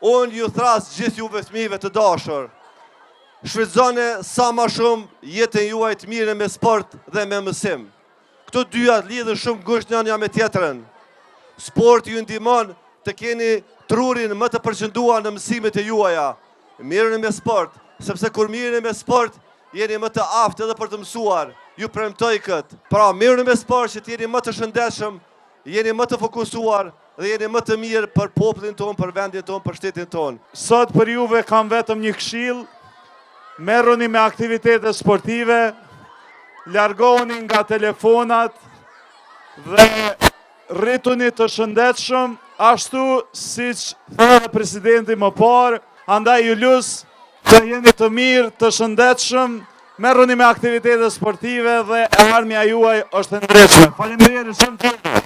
Unë ju thras gjithë juve fëmijëve të dashur. Shfrytëzoni sa më shumë jetën juaj të mirë me sport dhe me mësim. Këto dyja lidhen shumë ngushtë njëra me tjetrën. Sporti ju ndihmon të keni trurin më të përqendruar në mësimet e juaja. Mirëni me sport, sepse kur mirëni me sport, jeni më të aftë edhe për të mësuar. Ju premtoj këtë. Pra, mirëni me sport që të jeni më të shëndetshëm, jeni më të fokusuar dhe jeni më të mirë për popullin tonë, për vendin tonë, për shtetin tonë. Sot për juve kam vetëm një këshill, merruni me aktivitete sportive, largohuni nga telefonat dhe rrituni të shëndetshëm, ashtu siç tha presidenti më parë, andaj ju lus të jeni të mirë, të shëndetshëm, merruni me aktivitete sportive dhe armja juaj është e ndrejshme. Faleminderit shumë.